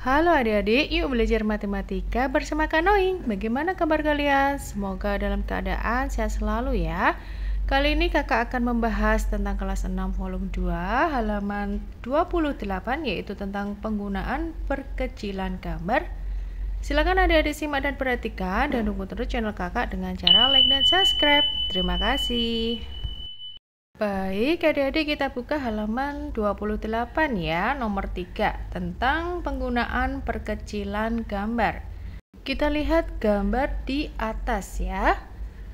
Halo adik-adik, yuk belajar matematika bersama Kak Noing. Bagaimana kabar kalian? Semoga dalam keadaan sehat selalu ya. Kali ini kakak akan membahas tentang kelas 6 volume 2 halaman 28, yaitu tentang penggunaan perkecilan gambar. Silakan adik-adik simak dan perhatikan dan dukung terus channel kakak dengan cara like dan subscribe. Terima kasih. Baik, adik-adik kita buka halaman 28 ya, nomor 3, tentang penggunaan perkecilan gambar. Kita lihat gambar di atas ya.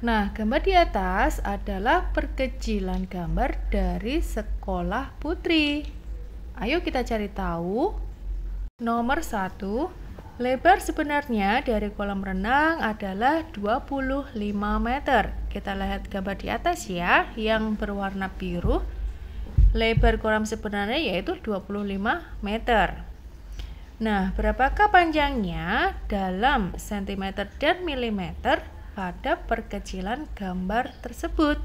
Nah, gambar di atas adalah perkecilan gambar dari sekolah putri. Ayo kita cari tahu. Nomor 1, lebar sebenarnya dari kolam renang adalah 25 meter. Kita lihat gambar di atas ya, yang berwarna biru. Lebar kolam sebenarnya yaitu 25 meter. Nah, berapakah panjangnya dalam sentimeter dan milimeter pada perkecilan gambar tersebut?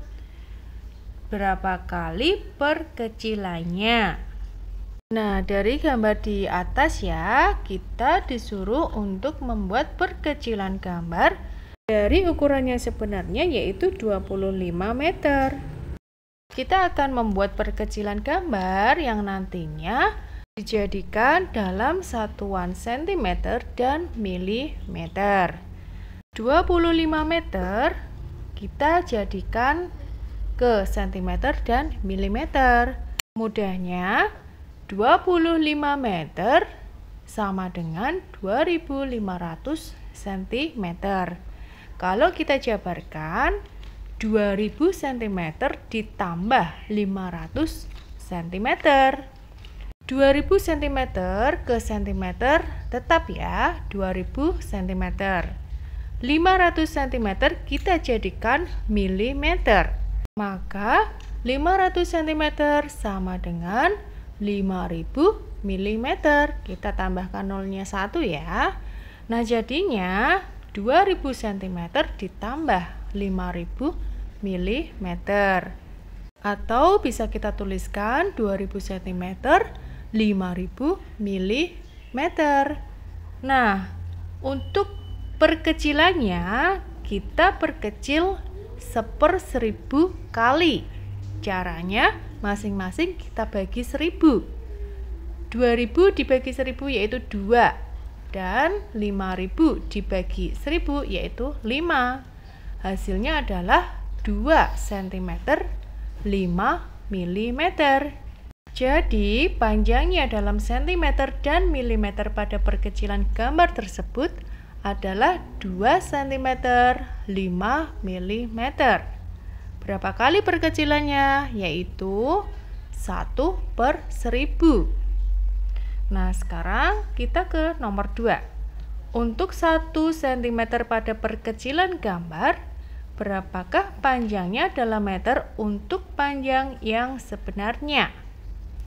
Berapa kali perkecilannya? Nah, dari gambar di atas ya, kita disuruh untuk membuat perkecilan gambar dari ukuran yang sebenarnya yaitu 25 meter. Kita akan membuat perkecilan gambar yang nantinya dijadikan dalam satuan cm dan milimeter. 25 meter kita jadikan ke cm dan milimeter. Mudahnya 25 meter sama dengan 2500 cm. Kalau kita jabarkan 2000 cm ditambah 500 cm. 2000 cm ke cm tetap ya, 2000 cm. 500 cm kita jadikan milimeter. Maka 500 cm sama dengan 5000 mm. Kita tambahkan nolnya 1 ya. Nah, jadinya 2000 cm ditambah 5000 mm. Atau bisa kita tuliskan 2000 cm 5000 mm. Nah, untuk perkecilannya kita perkecil 1/1000 kali. Caranya masing-masing kita bagi 1000. 2000 dibagi 1000 yaitu 2. Dan 5000 dibagi 1000 yaitu 5. Hasilnya adalah 2 cm 5 mm. Jadi panjangnya dalam cm dan milimeter pada perkecilan gambar tersebut adalah 2 cm 5 mm. Berapa kali perkecilannya? Yaitu 1/1000. Nah, sekarang kita ke nomor 2. Untuk 1 cm pada perkecilan gambar, berapakah panjangnya dalam meter untuk panjang yang sebenarnya?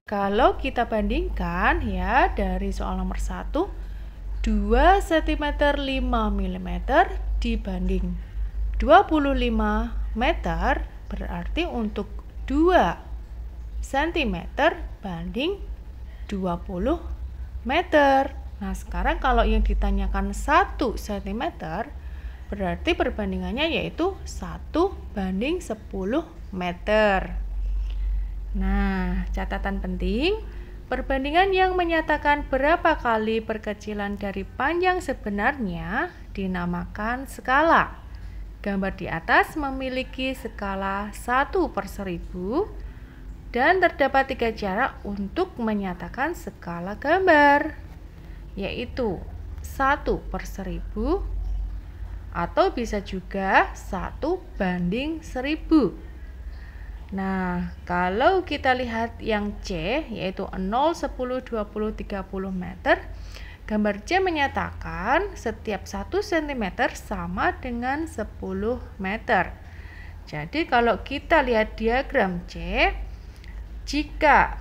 Kalau kita bandingkan ya, dari soal nomor 1, 2 cm 5 mm dibanding 25 meter, berarti untuk 2 cm banding 20 meter. Nah, sekarang kalau yang ditanyakan 1 cm, berarti perbandingannya yaitu 1 banding 10 meter. Nah, catatan penting, perbandingan yang menyatakan berapa kali perkecilan dari panjang sebenarnya dinamakan skala. Gambar di atas memiliki skala 1/1000 dan terdapat 3 cara untuk menyatakan skala gambar, yaitu 1/1000 atau bisa juga 1/1000. Nah, kalau kita lihat yang C, yaitu 0, 10, 20, 30 meter, gambar C menyatakan setiap 1 cm sama dengan 10 meter. Jadi kalau kita lihat diagram C, jika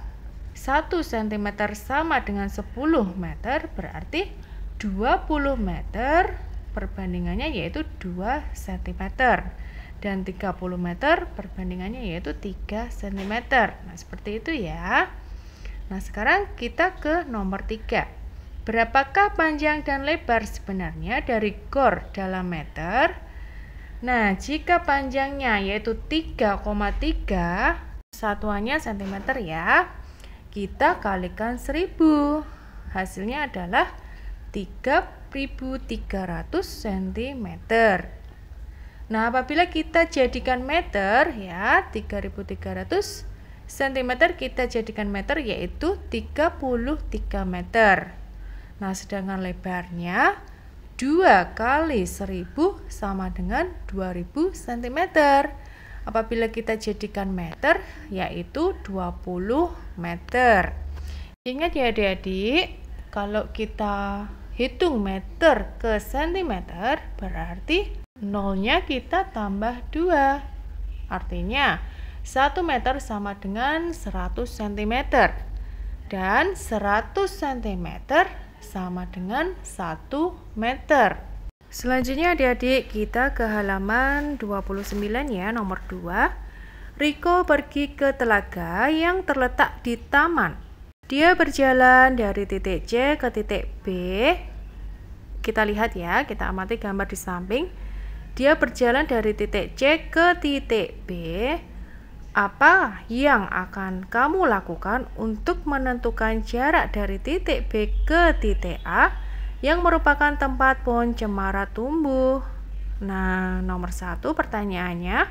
1 cm sama dengan 10 meter, berarti 20 meter perbandingannya yaitu 2 cm. Dan 30 meter perbandingannya yaitu 3 cm. Nah, seperti itu ya. Nah, sekarang kita ke nomor 3. Berapakah panjang dan lebar sebenarnya dari gor dalam meter? Nah, jika panjangnya yaitu 3,3, satuannya cm ya, kita kalikan 1000. Hasilnya adalah 3.300 cm. Nah, apabila kita jadikan meter ya, 3.300 cm kita jadikan meter yaitu 33 meter. Nah, sedangkan lebarnya 2 kali 1000 sama dengan 2000 cm. Apabila kita jadikan meter yaitu 20 meter. Ingat ya adik-adik, kalau kita hitung meter ke cm berarti nolnya kita tambah 2. Artinya 1 meter sama dengan 100 cm. Dan 100 cm sama dengan 1 meter. Selanjutnya adik-adik kita ke halaman 29 ya, nomor 2. Riko pergi ke telaga yang terletak di taman. Dia berjalan dari titik C ke titik B. Kita lihat ya, kita amati gambar di samping. Dia berjalan dari titik C ke titik B. Apa yang akan kamu lakukan untuk menentukan jarak dari titik B ke titik A yang merupakan tempat pohon cemara tumbuh? Nah, nomor 1 pertanyaannya,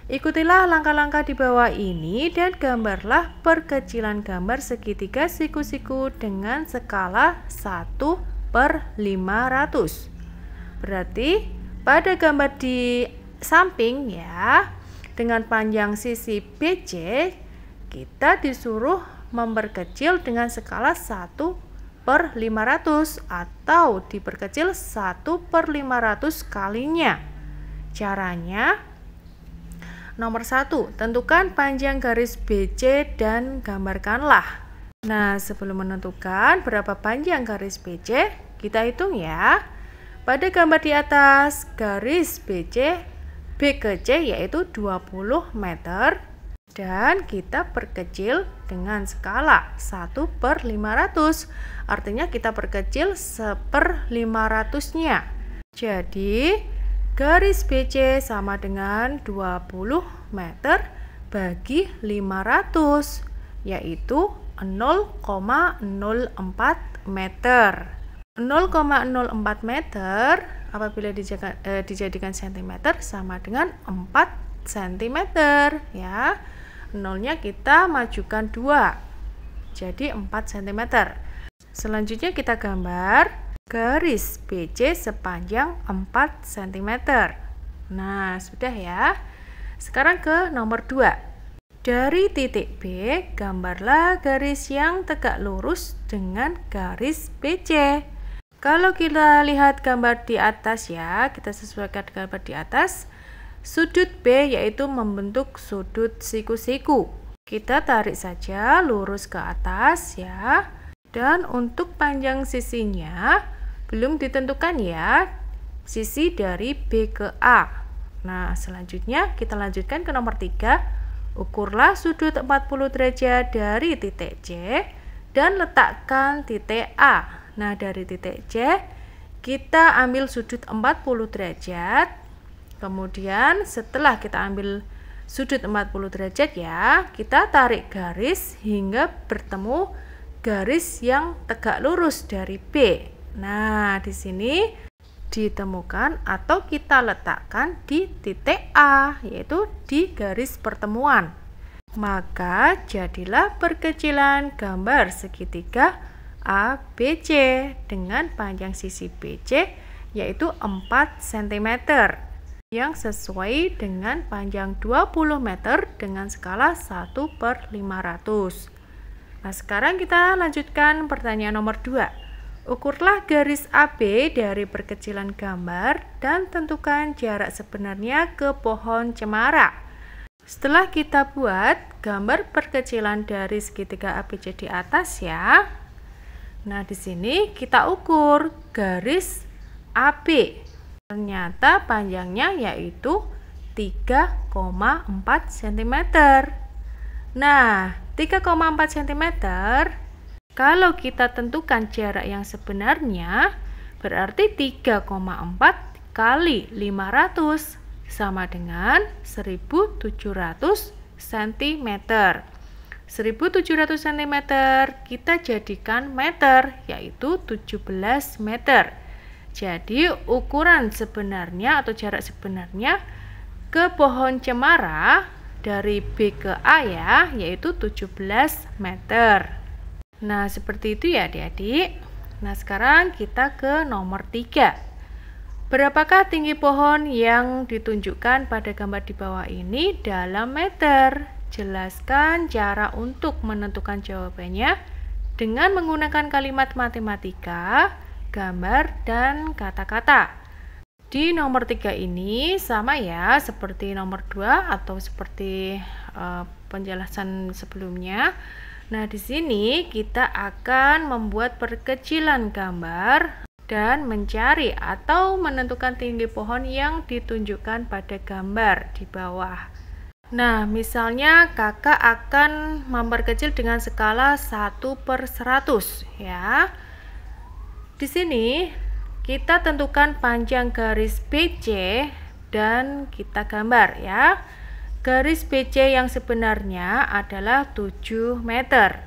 ikutilah langkah-langkah di bawah ini dan gambarlah perkecilan gambar segitiga siku-siku dengan skala 1/500. Berarti pada gambar di samping ya, dengan panjang sisi BC, kita disuruh memperkecil dengan skala 1/500 atau diperkecil 1/500 kalinya. Caranya, nomor 1, tentukan panjang garis BC dan gambarkanlah. Nah, sebelum menentukan berapa panjang garis BC, kita hitung ya. Pada gambar di atas, garis BC B ke C yaitu 20 meter dan kita perkecil dengan skala 1/500. Artinya kita perkecil 1/500-nya. Jadi garis BC sama dengan 20 meter bagi 500 yaitu 0,04 meter. 0,04 meter apabila dijadikan cm sama dengan 4 cm ya. Nolnya kita majukan 2. Jadi 4 cm. Selanjutnya kita gambar garis BC sepanjang 4 cm. Nah, sudah ya. Sekarang ke nomor 2. Dari titik B, gambarlah garis yang tegak lurus dengan garis BC. Kalau kita lihat gambar di atas ya, kita sesuaikan gambar di atas. Sudut B yaitu membentuk sudut siku-siku. Kita tarik saja lurus ke atas ya. Dan untuk panjang sisinya belum ditentukan ya, sisi dari B ke A. Nah, selanjutnya kita lanjutkan ke nomor 3. Ukurlah sudut 40 derajat dari titik C dan letakkan titik A. Nah, dari titik C kita ambil sudut 40 derajat. Kemudian setelah kita ambil sudut 40 derajat ya, kita tarik garis hingga bertemu garis yang tegak lurus dari B. Nah, di sini ditemukan atau kita letakkan di titik A, yaitu di garis pertemuan. Maka jadilah perkecilan gambar segitiga ABC dengan panjang sisi BC yaitu 4 cm yang sesuai dengan panjang 20 meter dengan skala 1/500. Nah, sekarang kita lanjutkan pertanyaan nomor 2. Ukurlah garis AB dari perkecilan gambar dan tentukan jarak sebenarnya ke pohon cemara. Setelah kita buat gambar perkecilan dari segitiga ABC di atas ya. Nah, di sini kita ukur garis AB. Ternyata panjangnya yaitu 3,4 cm. Nah, 3,4 cm Kalau kita tentukan jarak yang sebenarnya, berarti 3,4 kali 500 sama dengan 1700 cm. 1700 cm kita jadikan meter, yaitu 17 meter. Jadi ukuran sebenarnya atau jarak sebenarnya ke pohon cemara dari B ke A ya, yaitu 17 meter. Nah, seperti itu ya adik-adik. Nah, sekarang kita ke nomor 3. Berapakah tinggi pohon yang ditunjukkan pada gambar di bawah ini dalam meter? Jelaskan cara untuk menentukan jawabannya dengan menggunakan kalimat matematika, gambar, dan kata-kata. Di nomor 3 ini sama ya seperti nomor 2 atau seperti penjelasan sebelumnya. Nah, di sini kita akan membuat perkecilan gambar dan mencari atau menentukan tinggi pohon yang ditunjukkan pada gambar di bawah. Nah, misalnya kakak akan memperkecil dengan skala 1/100 ya. Di sini kita tentukan panjang garis BC dan kita gambar ya. Garis BC yang sebenarnya adalah 7 meter.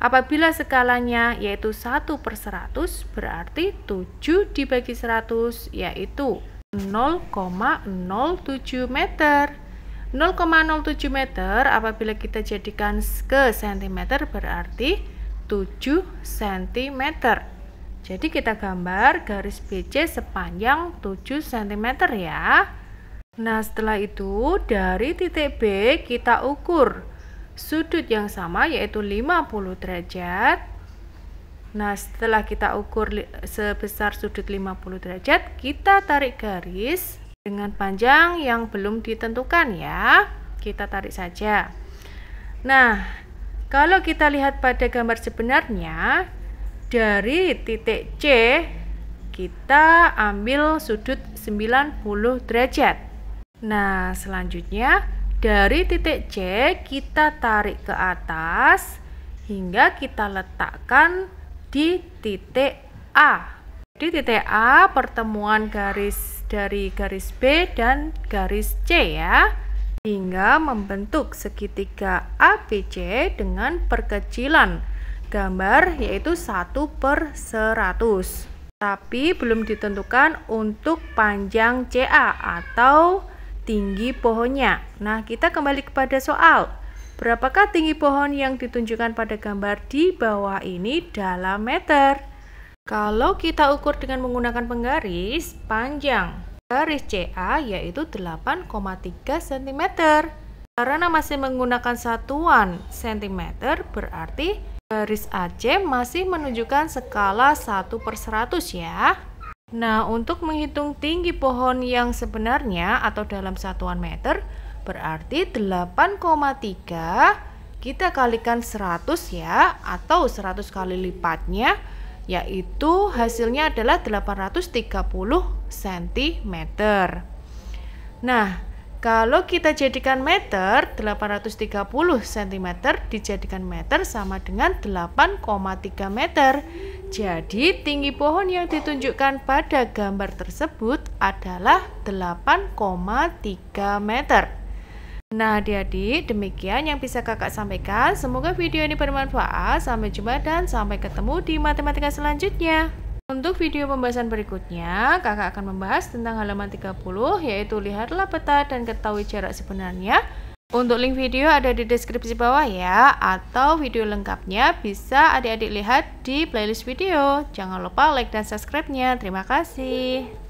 Apabila skalanya yaitu 1/100, berarti 7 dibagi 100 yaitu 0,07 meter. 0,07 meter apabila kita jadikan ke cm berarti 7 cm. Jadi kita gambar garis BC sepanjang 7 cm ya. Nah, setelah itu dari titik B kita ukur sudut yang sama yaitu 50 derajat. Nah, setelah kita ukur sebesar sudut 50 derajat, kita tarik garis dengan panjang yang belum ditentukan ya. Kita tarik saja. Nah, kalau kita lihat pada gambar sebenarnya, dari titik C kita ambil sudut 90 derajat. Nah, selanjutnya dari titik C kita tarik ke atas hingga kita letakkan di titik A. Di titik A pertemuan garis dari garis B dan garis C ya, hingga membentuk segitiga ABC dengan perkecilan gambar yaitu 1/100. Tapi belum ditentukan untuk panjang CA atau tinggi pohonnya. Nah, kita kembali kepada soal. Berapakah tinggi pohon yang ditunjukkan pada gambar di bawah ini dalam meter? Kalau kita ukur dengan menggunakan penggaris, panjang garis CA yaitu 8,3 cm. Karena masih menggunakan satuan cm, berarti garis AC masih menunjukkan skala 1/100 ya. Nah, untuk menghitung tinggi pohon yang sebenarnya atau dalam satuan meter, berarti 8,3 kita kalikan 100 ya, atau 100 kali lipatnya, yaitu hasilnya adalah 830 cm. Nah, kalau kita jadikan meter, 830 cm dijadikan meter sama dengan 8,3 meter. Jadi, tinggi pohon yang ditunjukkan pada gambar tersebut adalah 8,3 meter. Nah, adik-adik, demikian yang bisa kakak sampaikan. Semoga video ini bermanfaat. Sampai jumpa dan sampai ketemu di matematika selanjutnya. Untuk video pembahasan berikutnya, kakak akan membahas tentang halaman 30, yaitu lihatlah peta dan ketahui jarak sebenarnya. Untuk link video ada di deskripsi bawah ya, atau video lengkapnya bisa adik-adik lihat di playlist video. Jangan lupa like dan subscribe-nya. Terima kasih.